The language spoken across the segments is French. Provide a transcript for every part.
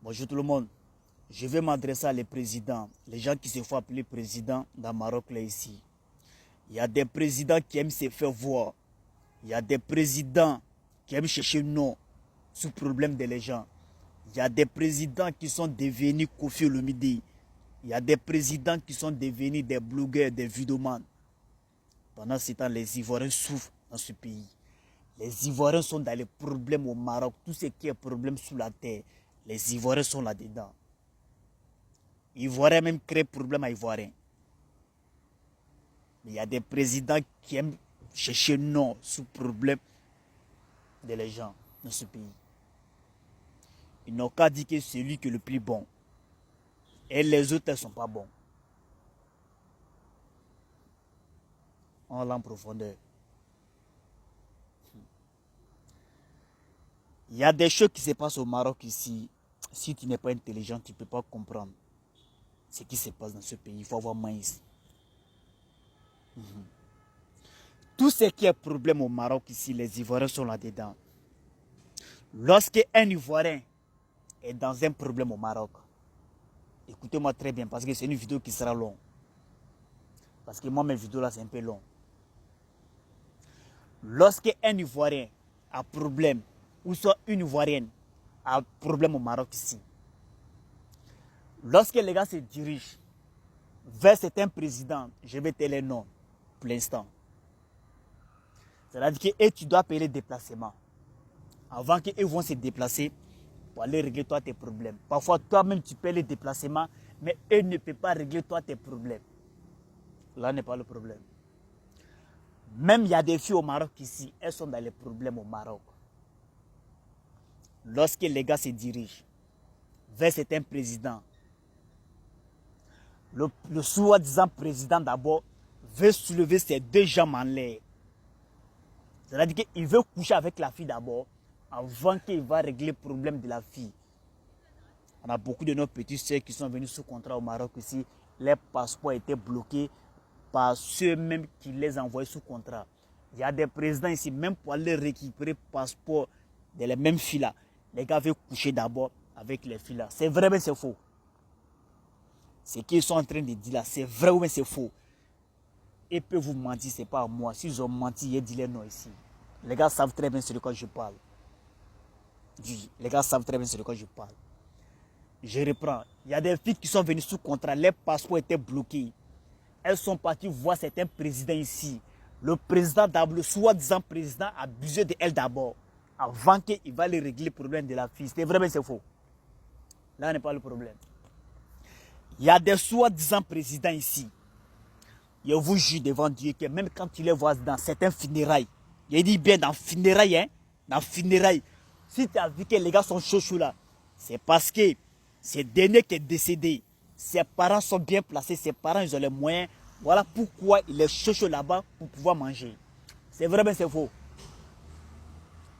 Bonjour tout le monde. Je vais m'adresser à les présidents, les gens qui se font appeler présidents dans le Maroc là ici. Il y a des présidents qui aiment se faire voir. Il y a des présidents qui aiment chercher non sous problème des gens. Il y a des présidents qui sont devenus Kofi Olomide. Il y a des présidents qui sont devenus des blogueurs, des vidéomans. Pendant ce temps, les Ivoiriens souffrent dans ce pays. Les Ivoiriens sont dans les problèmes au Maroc. Tout ce qui est problème sous la terre, les Ivoiriens sont là-dedans. Ivoiriens même créent problème à Ivoiriens. Mais il y a des présidents qui aiment chercher non sous problème des gens dans ce pays. Ils n'ont qu'à dire que c'est lui qui est le plus bon. Et les autres ne sont pas bons. On l'a en profondeur. Il y a des choses qui se passent au Maroc ici. Si tu n'es pas intelligent, tu ne peux pas comprendre ce qui se passe dans ce pays. Il faut avoir maïs. Tout ce qui est problème au Maroc ici, les Ivoiriens sont là-dedans. Lorsqu'un Ivoirien est dans un problème au Maroc, écoutez-moi très bien parce que c'est une vidéo qui sera longue. Parce que moi, mes vidéos là, c'est un peu long. Lorsqu'un Ivoirien a problème, ou soit une Ivoirienne a problème au Maroc ici, lorsque les gars se dirigent vers certains présidents, je vais te les noms pour l'instant. C'est-à-dire que tu dois payer les déplacements avant qu'ils vont se déplacer pour aller régler toi tes problèmes. Parfois, toi-même, tu payes les déplacements, mais eux ne peuvent pas régler toi tes problèmes. Là n'est pas le problème. Même il y a des filles au Maroc ici, elles sont dans les problèmes au Maroc. Lorsque les gars se dirigent vers certains présidents, le soi-disant président d'abord veut soulever ses deux jambes en l'air. C'est-à-dire qu'il veut coucher avec la fille d'abord avant qu'il va régler le problème de la fille. On a beaucoup de nos petits soeurs qui sont venus sous contrat au Maroc ici. Les passeports étaient bloqués par ceux-mêmes qui les envoyaient sous contrat. Il y a des présidents ici, même pour aller récupérer le passeport de les mêmes filles là. Les gars veulent coucher d'abord avec les filles là. C'est vrai mais c'est faux. Ce qu'ils sont en train de dire là, c'est vrai ou bien c'est faux. Ils peuvent vous mentir, ce n'est pas à moi. S'ils ont menti, ils disent les noms ici. Les gars savent très bien ce de quoi je parle. Les gars savent très bien ce de quoi je parle. Je reprends. Il y a des filles qui sont venues sous contrat. Les passeports étaient bloqués. Elles sont parties voir certains présidents ici. Le président d'abord, le soi-disant président, a abusé d'elle d'abord. Avant qu'il va aller régler le problème de la fille. C'est vrai, mais c'est faux. Là n'est pas le problème. Il y a des soi-disant présidents ici. Je vous jure devant Dieu que même quand tu les vois dans certains funérailles, je dis bien dans funérailles, hein, dans funérailles, si tu as vu que les gars sont chauds là, c'est parce que ce dernier qui est décédé, ses parents sont bien placés, ses parents ils ont les moyens, voilà pourquoi il est chaud là-bas pour pouvoir manger. C'est vrai mais c'est faux.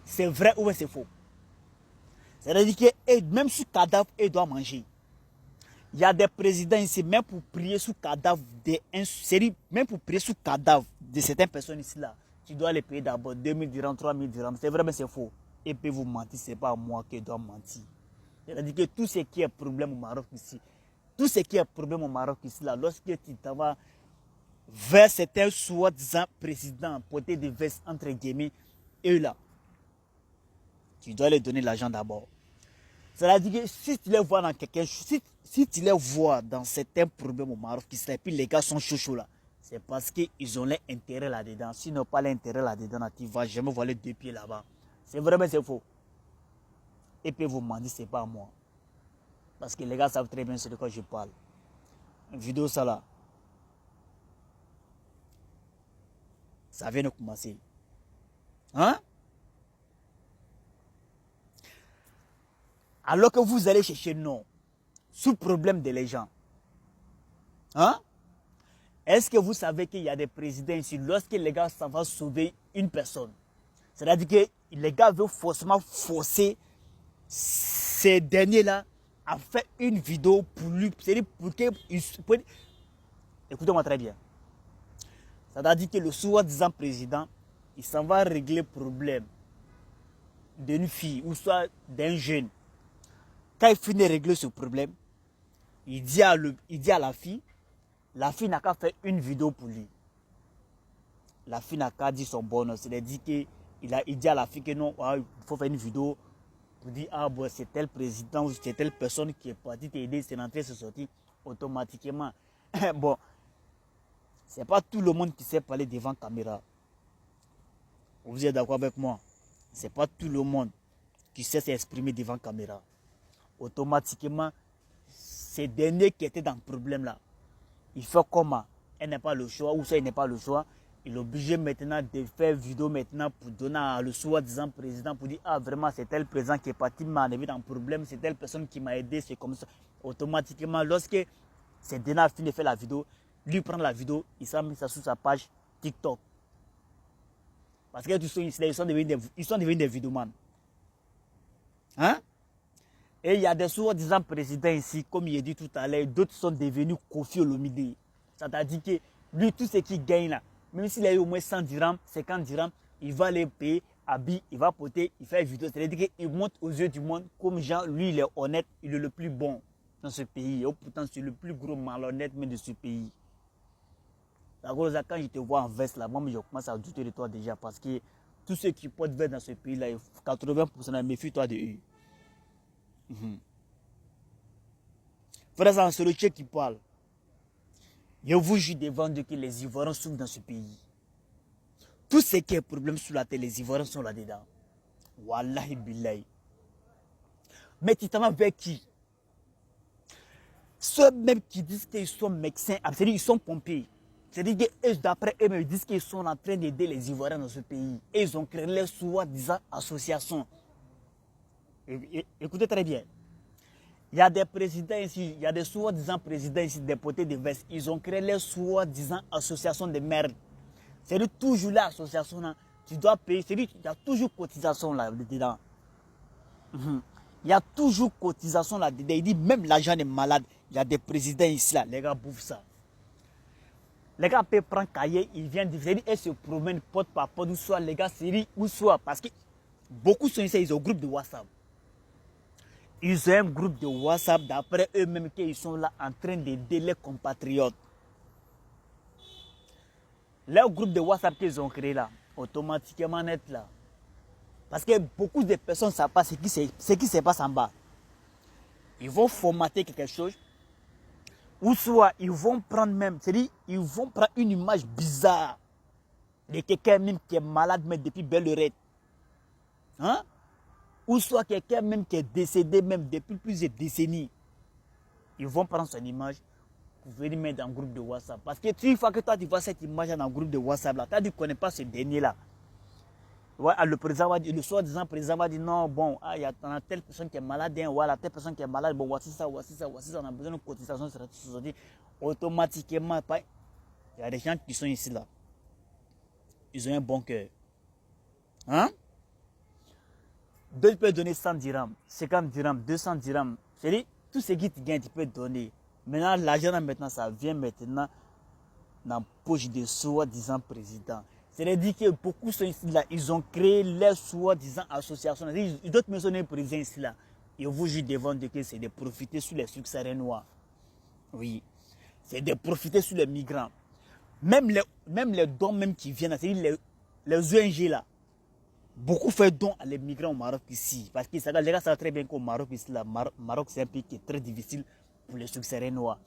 C'est vrai ou c'est faux. C'est-à-dire que même sous cadavre, ils doivent manger. Il y a des présidents ici, même pour prier sous cadavre même pour prier sous cadavre de certaines personnes ici là, tu dois les payer d'abord 2000 dirhams, 3000 dirhams. C'est vrai, mais c'est faux. Et puis vous mentir, ce n'est pas moi qui dois mentir. C'est-à-dire que tout ce qui est problème au Maroc ici, tout ce qui est problème au Maroc ici là, lorsque tu t'en vas vers certains soi-disant présidents, portés de veste entre guillemets, eux là, tu dois les donner l'argent d'abord. C'est-à-dire que si tu les vois dans quelqu'un, si tu les vois dans certains problèmes au Maroc, et puis les gars sont chauds là, c'est parce qu'ils ont l'intérêt là-dedans. S'ils n'ont pas l'intérêt là-dedans, tu ne vas jamais voir les deux pieds là-bas. C'est vrai, mais c'est faux. Et puis vous m'en dites, ce n'est pas moi. Parce que les gars savent très bien de quoi je parle. Une vidéo ça là, ça vient de commencer. Hein? Alors que vous allez chercher non, sous problème de les gens. Hein? Est-ce que vous savez qu'il y a des présidents ici, lorsque les gars ça va sauver une personne, c'est-à-dire que les gars veulent forcément forcer ces derniers-là à faire une vidéo pour lui, c'est-à-dire pour qu'ils... Écoutez-moi très bien. C'est-à-dire que le soi-disant président, il s'en va régler le problème d'une fille ou soit d'un jeune. Quand il finit de régler ce problème, il dit à la fille n'a qu'à faire une vidéo pour lui. La fille n'a qu'à dire son bonheur. C'est-à-dire qu'il dit à la fille que non, il faut faire une vidéo pour dire, ah bon, c'est tel président ou c'est telle personne qui est partie t'aider, c'est rentré, c'est sorti automatiquement. Bon, c'est pas tout le monde qui sait parler devant caméra. Vous êtes d'accord avec moi? C'est pas tout le monde qui sait s'exprimer devant caméra. Automatiquement, ces derniers qui étaient dans le problème là, il fait comment? Elle n'a pas le choix, ou ça il n'est pas le choix. Il est obligé maintenant de faire vidéo maintenant pour donner le soi-disant président pour dire, ah vraiment c'est tel président qui est parti m'enlever dans le problème, c'est telle personne qui m'a aidé, c'est comme ça. Automatiquement, lorsque c'est dernier a fini de faire la vidéo, lui prend la vidéo, il s'en met ça sur sa page TikTok. Parce que tous ils sont devenus des vidéomans. Hein? Et il y a des soi-disant présidents ici, comme il a dit tout à l'heure, d'autres sont devenus Kofi Olomide. C'est-à-dire que lui, tout ce qu'il gagne là, même s'il a eu au moins 100 dirhams, 50 dirhams, il va les payer, habiller, il va porter, il fait une vidéo. C'est-à-dire qu'il montre aux yeux du monde comme Jean, lui, il est honnête, il est le plus bon dans ce pays. Et pourtant, c'est le plus gros malhonnête même de ce pays. D'accord, quand je te vois en veste là, moi, je commence à douter de toi déjà parce que tous ceux qui portent veste dans ce pays-là, 80%, méfie-toi de eux. Frère, c'est le Tchèque qui parle. Je vous jure devant Dieu que les Ivoiriens souffrent dans ce pays. Tout ce qui est problème sur la terre, les Ivoiriens sont là-dedans. Wallahi billahi. Mais tu t'en vas vers qui? Ceux même qui disent qu'ils sont médecins, c'est-à-dire qu'ils sont pompiers. C'est-à-dire que d'après eux, ils disent qu'ils sont en train d'aider les Ivoiriens dans ce pays. Et ils ont créé les soi-disant associations. Écoutez très bien. Il y a des présidents ici, il y a des soi-disant présidents ici, des potés de veste. Ils ont créé les soi-disant associations de merde. C'est-à-dire toujours l'association là, tu dois payer. C'est-à-dire qu'il y a toujours cotisation là-dedans. Il y a toujours cotisation là-dedans. Il dit même l'argent est malade. Il y a des présidents ici là, les gars bouffent ça. Les gars peuvent prendre cahier, ils viennent, ils se promènent porte par porte, ou soit les gars série, ou soit parce que beaucoup sont ici, ils ont un groupe de WhatsApp. Ils ont un groupe de WhatsApp d'après eux-mêmes qu'ils sont là en train d'aider les compatriotes. Leur groupe de WhatsApp qu'ils ont créé là, automatiquement net là. Parce que beaucoup de personnes ne savent pas ce qui se passe en bas. Ils vont formater quelque chose. Ou soit ils vont prendre même, c'est-à-dire ils vont prendre une image bizarre de quelqu'un même qui est malade mais depuis belle lurette. Hein? Ou soit quelqu'un même qui est décédé même depuis plusieurs décennies. Ils vont prendre son image pour venir mettre dans le groupe de WhatsApp. Parce que une fois que toi tu vois cette image dans le groupe de WhatsApp là, tu ne connais pas ce dernier là. Ouais, le président va dire, le soi-disant président va dire non, bon, il y a telle personne qui est malade, voilà, telle personne qui est malade, bon, voici ça, on a besoin de cotisation sur la société. Automatiquement, il y a des gens qui sont ici là. Ils ont un bon cœur. Hein? D'autres peuvent donner 100 dirhams, 50 dirhams, 200 dirhams. C'est-à-dire, tout ce qui te gagne, tu peux donner. Maintenant, l'argent maintenant, ça vient maintenant dans la poche de soi-disant président. C'est-à-dire que beaucoup sont ici là, ils ont créé les soi-disant associations. D'autres maisons sont présents ici là. Et vous jugez devant de que c'est de profiter sur les successeurs noirs. Oui. C'est de profiter sur les migrants. Même les dons même qui viennent, c'est-à-dire les ONG là. Beaucoup font dons à les migrants au Maroc ici. Parce que les gars savent très bien qu'au Maroc ici, là, Maroc c'est un pays qui est très difficile pour les successeurs noirs.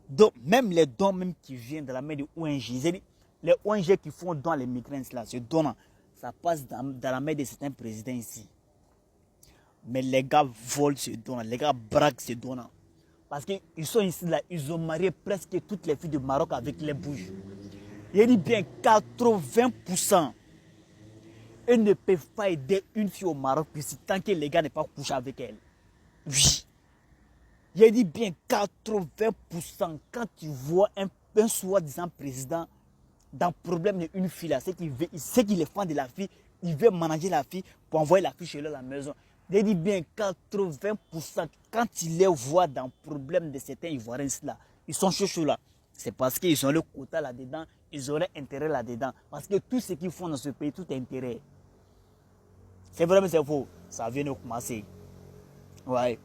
Donc même les dons même qui viennent de la main de ONG, les ONG qui font don à les migrants, là, ce don, ça passe dans la main de certains présidents ici. Mais les gars volent ce don, les gars braquent ce don. Parce qu'ils sont ici, là, ils ont marié presque toutes les filles du Maroc avec les bouches. Il dit bien 80%. Ils ne peuvent pas aider une fille au Maroc ici tant que les gars n'ont pas couché avec elle. Oui. Il dit bien 80%. Quand tu vois un soi-disant président, dans le problème d'une fille là, c'est qu'il est fan de la fille, il veut manager la fille pour envoyer la fille chez lui à la maison. Il dit bien 80%, quand il les voit dans le problème de certains Ivoiriens là, ils sont chauds là. C'est parce qu'ils ont le quota là-dedans, ils auraient intérêt là-dedans. Parce que tout ce qu'ils font dans ce pays, tout est intérêt. C'est vrai mais c'est faux, ça vient de commencer. Ouais.